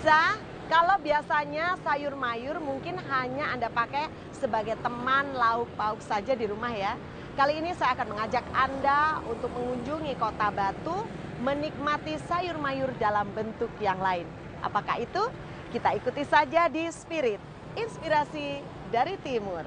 Pemirsa, kalau biasanya sayur mayur mungkin hanya Anda pakai sebagai teman lauk pauk saja di rumah ya. Kali ini saya akan mengajak Anda untuk mengunjungi Kota Batu, menikmati sayur mayur dalam bentuk yang lain. Apakah itu? Kita ikuti saja di Spirit, inspirasi dari Timur.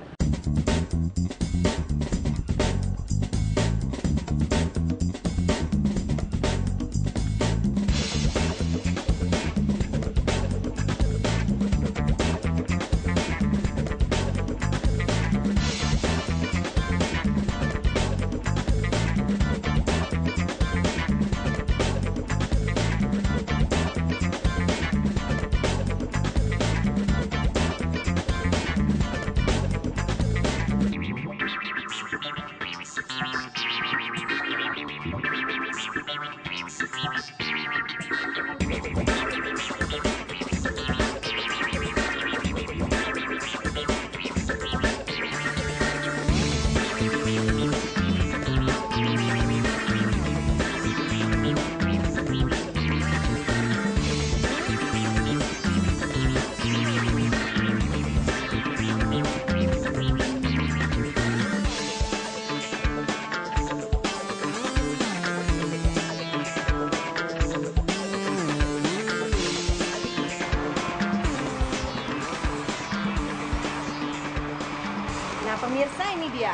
Nah pemirsa, ini dia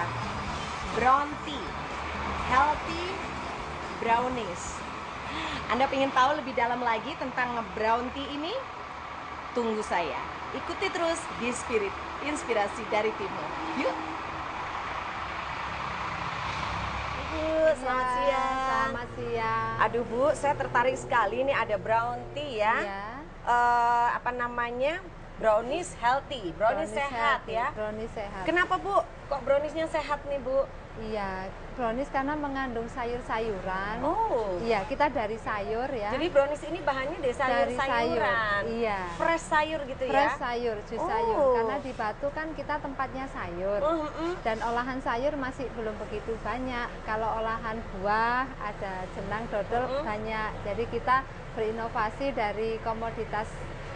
Brownti Healthy Brownies. Anda ingin tahu lebih dalam lagi tentang Brownti ini? Tunggu saya, ikuti terus di Spirit, inspirasi dari Timur. Yuk. Bu, selamat siang. Selamat siang. Aduh Bu, saya tertarik sekali, ini ada Brownti ya. Iya. Apa namanya? Brownies healthy, brownies sehat healthy, ya. Brownies sehat. Kenapa Bu? Kok browniesnya sehat nih Bu? Iya, brownies karena mengandung sayur-sayuran. Oh. Iya, kita dari sayur ya. Jadi brownies ini bahannya dari Dari sayur-sayuran. sayur, iya. Fresh sayur gitu Fresh ya. sayur, jus sayur. Karena di Batu kan kita tempatnya sayur. Dan olahan sayur masih belum begitu banyak. Kalau olahan buah, ada jenang, dodol banyak. Jadi kita berinovasi dari komoditas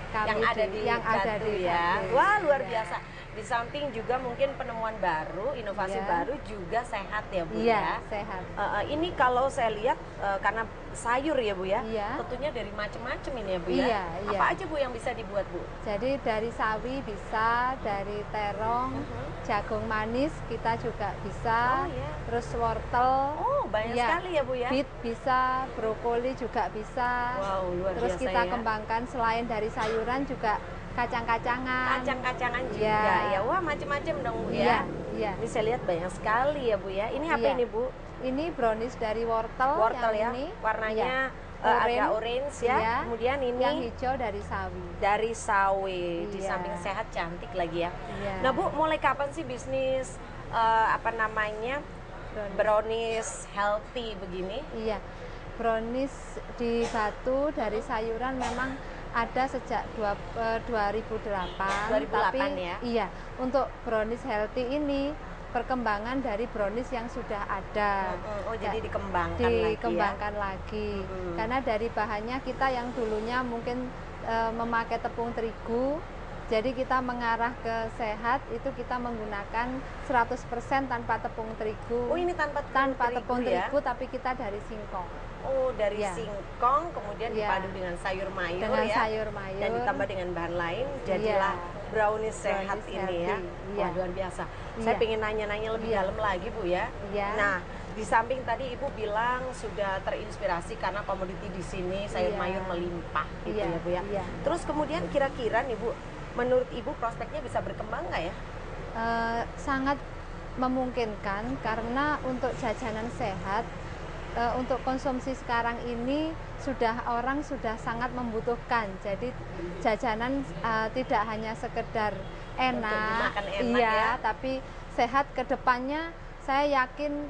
kami yang ada di ya. Batu. Wah, luar Iya. biasa. Di samping juga mungkin penemuan baru, inovasi Iya. baru juga sehat ya Bu Iya, ya. sehat. Ini kalau saya lihat karena sayur ya Bu ya. Iya. Tentunya dari macam-macam ini ya Bu ya. Iya, iya. Apa aja Bu yang bisa dibuat Bu? Jadi dari sawi bisa, dari terong, jagung manis kita juga bisa, Oh, iya. terus wortel, Oh, banyak iya, sekali ya Bu ya. beet bisa, brokoli juga bisa. Wow, luar Terus biasa kita ya. kembangkan selain dari sayuran juga kacang-kacangan. Kacang-kacangan juga Iya. ya. Wah, macam-macam dong Bu Iya, ya. iya. Ini saya lihat banyak sekali ya Bu ya. Ini apa Iya. ini Bu? Ini brownies dari wortel, Wortel ya. yang ini. Warnanya Iya. agak orange ya. Iya. Kemudian ini Yang hijau dari sawi. dari sawi. Di Iya. samping sehat cantik lagi ya. Iya. Nah Bu, mulai kapan sih bisnis apa namanya brownies healthy begini? Iya, brownies di Batu dari sayuran memang ada sejak 2008. 2008 tapi ya? Iya, untuk brownies healthy ini perkembangan dari brownies yang sudah ada. Oh, jadi dikembangkan Dikembangkan lagi. Karena dari bahannya kita yang dulunya mungkin memakai tepung terigu, jadi kita mengarah ke sehat, itu kita menggunakan 100% tanpa tepung terigu. Oh, ini tanpa tepung ya? terigu, tapi kita dari singkong. Oh, dari Iya. singkong kemudian Iya. dipadu dengan sayur mayur Dengan ya. sayur mayur. Dan ditambah dengan bahan lain, jadilah brownies sehat Brownies ini ya. healthy, Wah, iya. luar biasa. Iya. Saya pengen nanya-nanya lebih Iya. dalam lagi Bu ya. Iya. Nah, di samping tadi Ibu bilang sudah terinspirasi karena komoditi di sini sayur Iya. mayur melimpah gitu Iya, ya Bu ya. iya. Terus kemudian kira-kira nih Bu, menurut Ibu prospeknya bisa berkembang nggak ya? Sangat memungkinkan karena untuk jajanan sehat, untuk konsumsi sekarang ini orang sudah sangat membutuhkan. Jadi jajanan tidak hanya sekedar enak, dimakan enak iya, ya. tapi sehat ke depannya saya yakin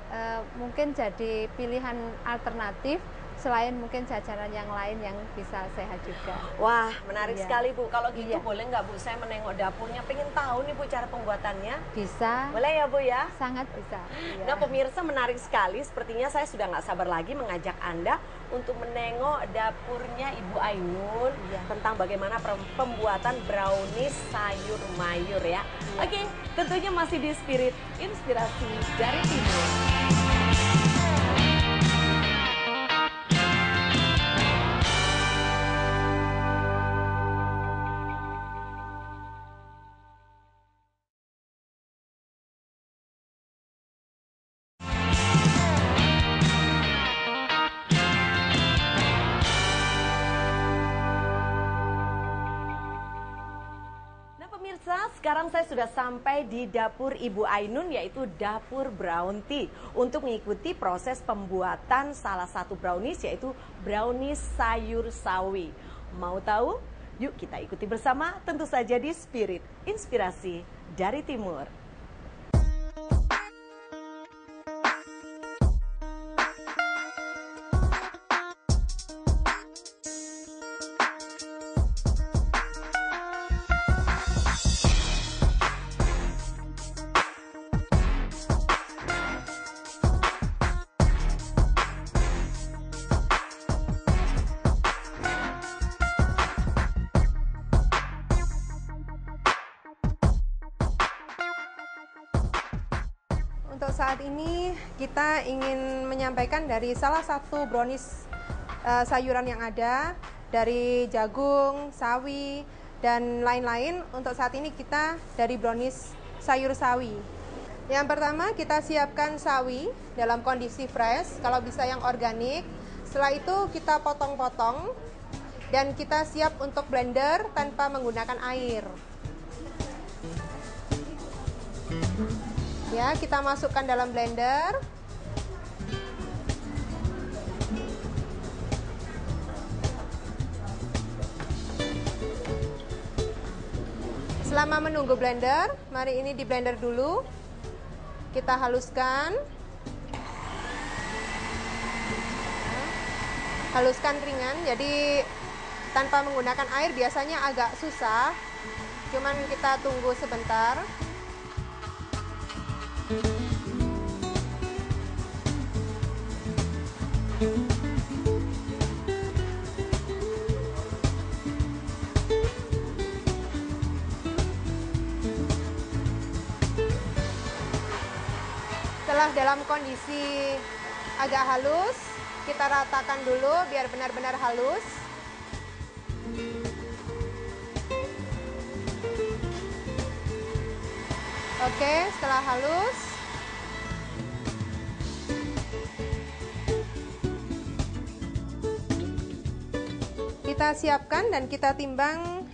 mungkin jadi pilihan alternatif selain mungkin jajanan yang lain yang bisa sehat juga. Wah, menarik Iya. sekali Bu. Kalau gitu Iya. boleh nggak Bu, saya menengok dapurnya, pengen tahu nih Bu cara pembuatannya. Bisa, Boleh ya Bu ya? sangat bisa. Iya. Nah pemirsa, menarik sekali, sepertinya saya sudah nggak sabar lagi mengajak Anda untuk menengok dapurnya Ibu Ainun Iya. tentang bagaimana pembuatan brownies sayur mayur ya. Iya. Oke, tentunya masih di Spirit Inspirasi dari Timur. Pemirsa, sekarang saya sudah sampai di dapur Ibu Ainun, yaitu dapur brown tea, untuk mengikuti proses pembuatan salah satu brownies, yaitu brownies sayur sawi. Mau tahu? Yuk kita ikuti bersama, tentu saja di Spirit Inspirasi dari Timur. Untuk saat ini kita ingin menyampaikan dari salah satu brownies sayuran yang ada, dari jagung, sawi, dan lain-lain. Untuk saat ini kita dari brownies sayur sawi. Yang pertama kita siapkan sawi dalam kondisi fresh, kalau bisa yang organik. Setelah itu kita potong-potong dan kita siap untuk blender tanpa menggunakan air. Ya, kita masukkan dalam blender. Selama menunggu blender, mari ini di blender dulu. Kita haluskan. Haluskan ringan, jadi tanpa menggunakan air biasanya agak susah. Cuman kita tunggu sebentar. Setelah dalam kondisi agak halus, kita ratakan dulu biar benar-benar halus. Oke, setelah halus, kita siapkan dan kita timbang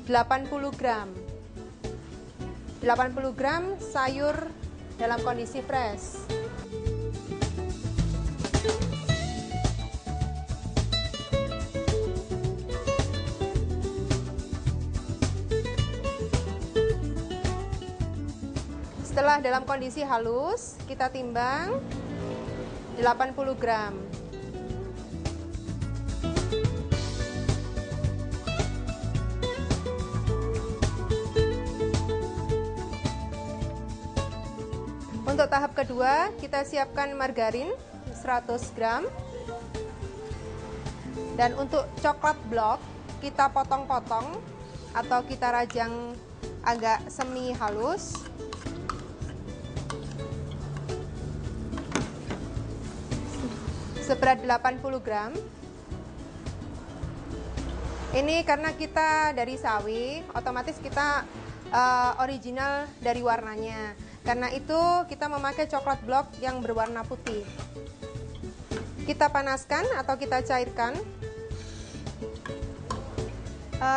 80 gram. 80 gram sayur dalam kondisi fresh. Setelah dalam kondisi halus, kita timbang 80 gram. Untuk tahap kedua, kita siapkan margarin 100 gram. Dan untuk coklat blok, kita potong-potong atau kita rajang agak semi halus. Seberat 80 gram. Ini karena kita dari sawi, otomatis kita original dari warnanya. Karena itu kita memakai coklat blok yang berwarna putih. Kita panaskan atau kita cairkan.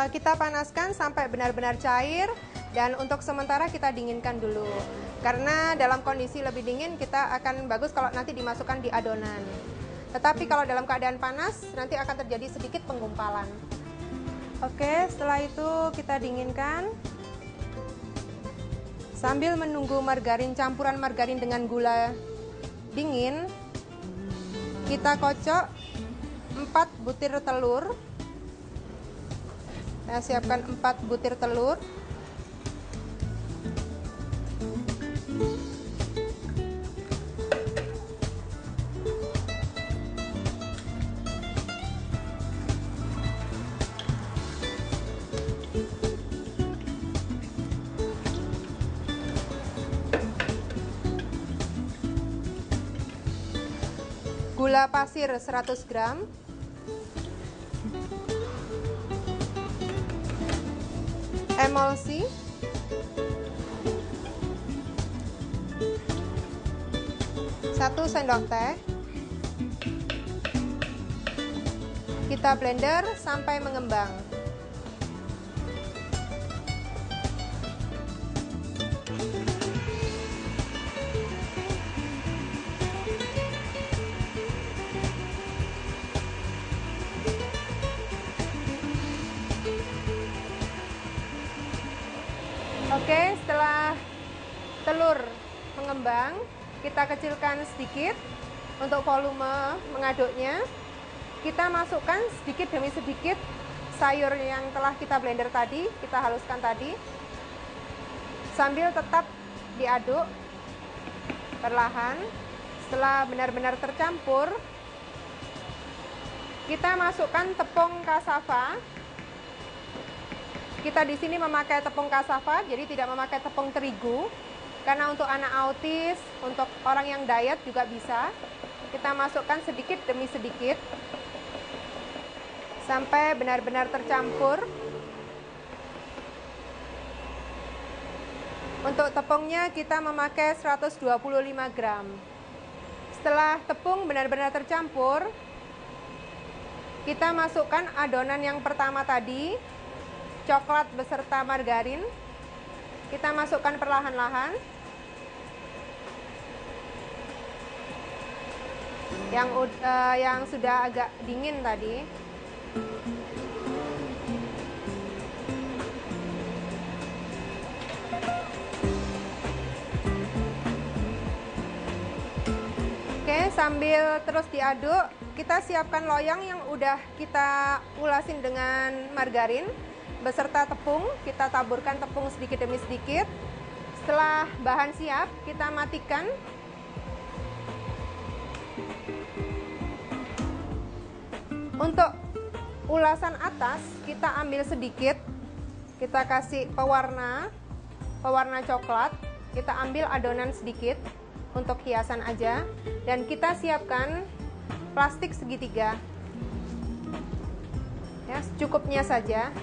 Kita panaskan sampai benar-benar cair, dan untuk sementara kita dinginkan dulu. Karena dalam kondisi lebih dingin kita akan bagus kalau nanti dimasukkan di adonan. Tetapi kalau dalam keadaan panas nanti akan terjadi sedikit penggumpalan. Oke, setelah itu kita dinginkan. Sambil menunggu margarin, campuran margarin dengan gula dingin, kita kocok 4 butir telur. Saya siapkan 4 butir telur. Gula pasir 100 gram. Emulsi. Satu sendok teh. Kita blender sampai mengembang. Oke, setelah telur mengembang, kita kecilkan sedikit untuk volume mengaduknya. Kita masukkan sedikit demi sedikit sayur yang telah kita blender tadi, kita haluskan tadi. Sambil tetap diaduk perlahan. Setelah benar-benar tercampur, kita masukkan tepung cassava. Kita di sini memakai tepung cassava, jadi tidak memakai tepung terigu. Karena untuk anak autis, untuk orang yang diet juga bisa. Kita masukkan sedikit demi sedikit sampai benar-benar tercampur. Untuk tepungnya kita memakai 125 gram. Setelah tepung benar-benar tercampur, kita masukkan adonan yang pertama tadi, coklat beserta margarin. Kita masukkan perlahan-lahan. Yang sudah agak dingin tadi. Oke, sambil terus diaduk, kita siapkan loyang yang udah kita ulasin dengan margarin beserta tepung. Kita taburkan tepung sedikit demi sedikit. Setelah bahan siap, kita matikan. Untuk ulasan atas, kita ambil sedikit, kita kasih pewarna coklat. Kita ambil adonan sedikit untuk hiasan aja, dan kita siapkan plastik segitiga. Ya, secukupnya saja.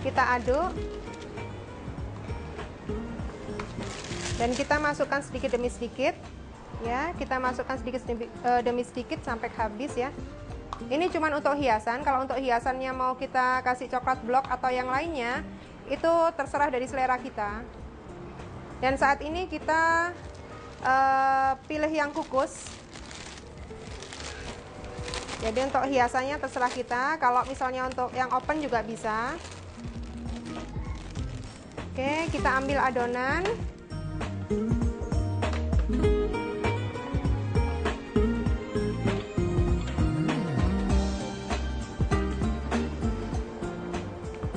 Kita aduk dan kita masukkan sedikit demi sedikit. Ya, kita masukkan sedikit demi sedikit sampai habis ya. Ini cuma untuk hiasan. Kalau untuk hiasannya mau kita kasih coklat blok atau yang lainnya, itu terserah dari selera kita. Dan saat ini kita pilih yang kukus. Jadi untuk hiasannya terserah kita. Kalau misalnya untuk yang open juga bisa. Oke, kita ambil adonan.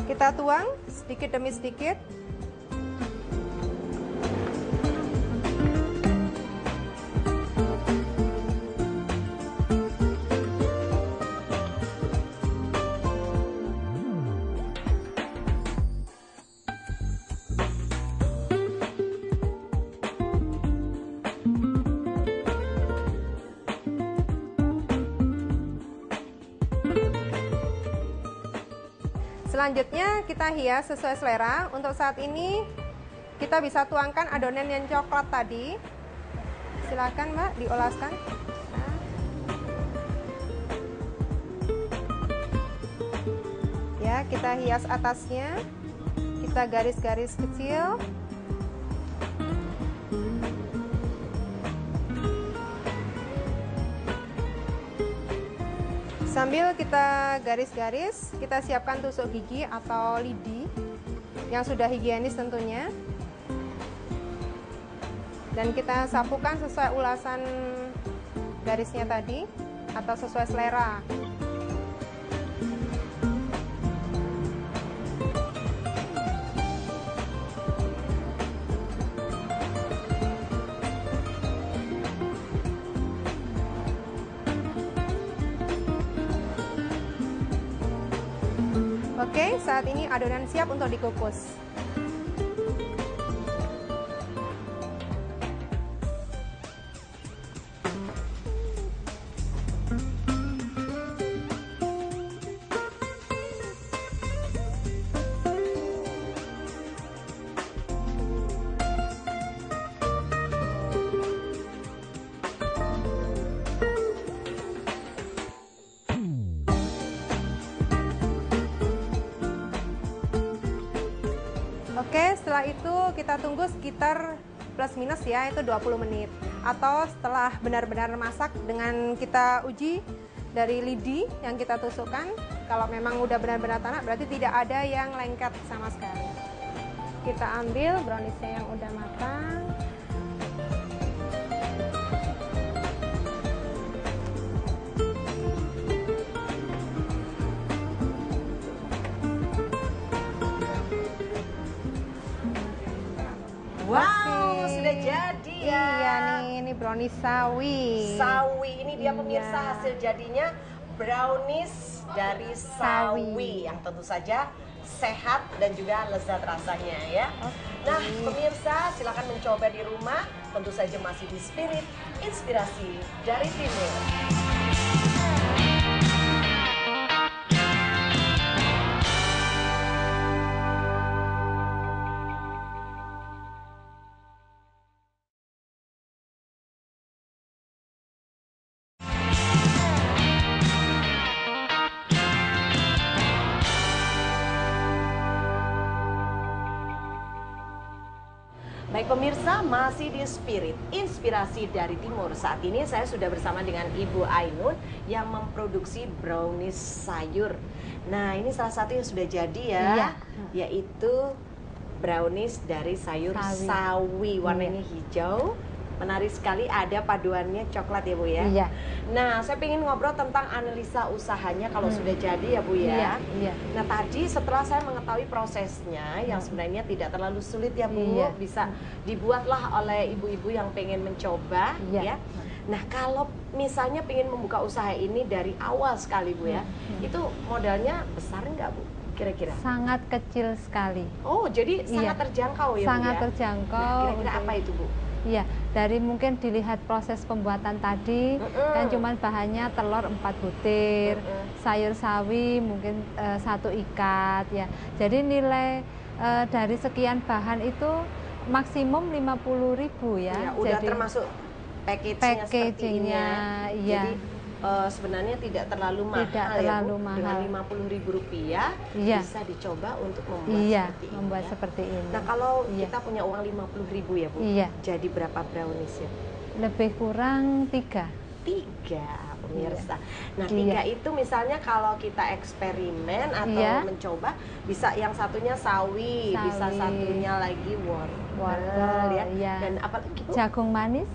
Kita tuang sedikit demi sedikit. Selanjutnya kita hias sesuai selera. Untuk saat ini kita bisa tuangkan adonan yang coklat tadi. Silakan Mbak, diolaskan. Ya, kita hias atasnya. Kita garis-garis kecil. Sambil kita garis-garis, kita siapkan tusuk gigi atau lidi yang sudah higienis tentunya. Dan kita sapukan sesuai ulasan garisnya tadi atau sesuai selera. Oke, saat ini adonan siap untuk dikukus. Oke, setelah itu kita tunggu sekitar plus minus ya, itu 20 menit. Atau setelah benar-benar masak dengan kita uji dari lidi yang kita tusukkan, kalau memang udah benar-benar tanak berarti tidak ada yang lengket sama sekali. Kita ambil browniesnya yang udah matang. Wow, sudah jadi ya. Iya nih, ini brownies sawi. Sawi, ini dia pemirsa Iya. hasil jadinya brownies dari sawi yang tentu saja sehat dan juga lezat rasanya ya. Nah, pemirsa silakan mencoba di rumah, tentu saja masih di Spirit Inspirasi dari Timur. Baik pemirsa, masih di Spirit Inspirasi dari Timur. Saat ini saya sudah bersama dengan Ibu Ainun yang memproduksi brownies sayur. Nah, ini salah satu yang sudah jadi ya, Iya. yaitu brownies dari sayur sawi. Warnanya hijau. Menarik sekali, ada paduannya coklat ya Bu ya. Iya. Nah, saya ingin ngobrol tentang analisa usahanya kalau sudah jadi ya Bu ya. Iya. Nah, tadi setelah saya mengetahui prosesnya yang sebenarnya tidak terlalu sulit ya Bu, Iya. bisa dibuatlah oleh ibu-ibu yang pengen mencoba Iya. ya. Nah, kalau misalnya pengen membuka usaha ini dari awal sekali Bu ya, itu modalnya besar nggak Bu kira-kira? Sangat kecil sekali. Oh, jadi Iya. sangat terjangkau ya Bu Sangat ya? terjangkau. Nah, kira-kira untuk- apa itu Bu? Iya, dari mungkin dilihat proses pembuatan tadi, kan cuman bahannya telur 4 butir, sayur sawi mungkin 1 ikat ya. Jadi nilai dari sekian bahan itu maksimum 50.000 ya. Ya, udah Jadi termasuk packagingnya seperti ini packagingnya, ya. iya. Jadi sebenarnya tidak terlalu mahal Tidak ya terlalu Bu. mahal. Dengan Rp50.000 Iya. bisa dicoba untuk membuat Iya, seperti ini membuat ya. seperti ini. Nah, kalau Iya. kita punya uang Rp50.000 ya Bu, Iya. jadi berapa brownies ya? Lebih kurang 3. 3 pemirsa. Nah, Iya. 3 itu misalnya kalau kita eksperimen atau Iya. mencoba, bisa yang satunya sawi, bisa Sawi. satunya lagi wortel Wortel, ya. iya. Dan apalagi Bu? Jagung manis?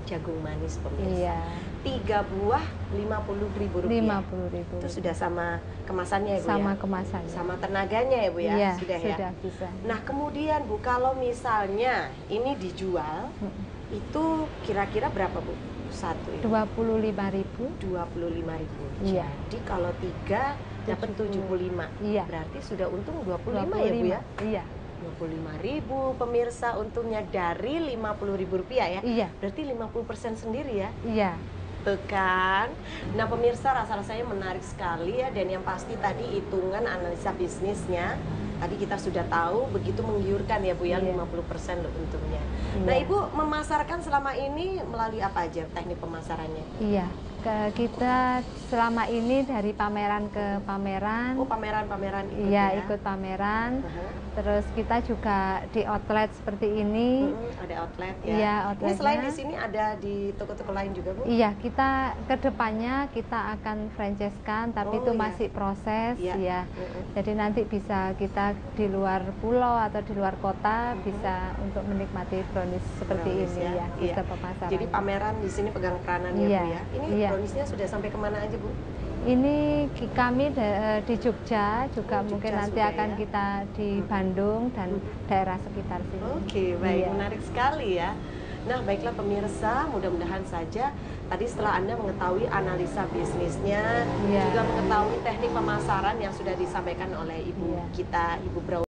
Jagung manis pemirsa. Iya. 3 buah Rp50.000. 50.000. Itu sudah sama kemasannya ya Bu Sama ya? kemasannya. Sama tenaganya ya Bu ya? Iya, sudah ya? bisa. Nah, kemudian Bu, kalau misalnya ini dijual, itu kira-kira berapa Bu? Satu itu? 25.000. 25.000. Iya. Jadi kalau 3 dapat 75. Iya. Berarti sudah untung 25 ya Bu ya? Iya. 25.000 pemirsa, untungnya dari Rp50.000 ya? Iya. Berarti 50% sendiri ya? Iya. Tuh kan. Nah pemirsa, rasa-rasanya menarik sekali ya. Dan yang pasti tadi hitungan analisa bisnisnya tadi kita sudah tahu begitu menggiurkan ya Bu ya, Iya. 50% loh untungnya. Iya. Nah Ibu memasarkan selama ini melalui apa aja teknik pemasarannya? Iya. Kita selama ini dari pameran ke pameran. Oh, pameran-pameran ikut Iya, ya? ikut pameran. Uh-huh. Terus kita juga di outlet seperti ini. Ada outlet ya? Iya, Ini outletnya. selain di sini ada di toko-toko lain juga Bu? Iya, kita kedepannya kita akan franchise-kan, tapi Oh, itu iya. masih proses Iya. ya. Jadi nanti bisa kita di luar pulau atau di luar kota bisa untuk menikmati brownies seperti Brownies ini ya, Iya. sistem pemasaran. Jadi pameran di sini pegang peranan ya Iya, Bu ya. Ini iya. browniesnya sudah sampai kemana aja Bu? Ini kami di Jogja juga Oh, mungkin Jogja nanti sudah akan ya. kita di Bandung dan daerah sekitar sini. Oke, baik, Iya. menarik sekali ya. Nah, baiklah pemirsa, mudah-mudahan saja tadi setelah Anda mengetahui analisa bisnisnya, Iya. juga mengetahui teknik pemasaran yang sudah disampaikan oleh Ibu Iya. kita, Ibu Brownie.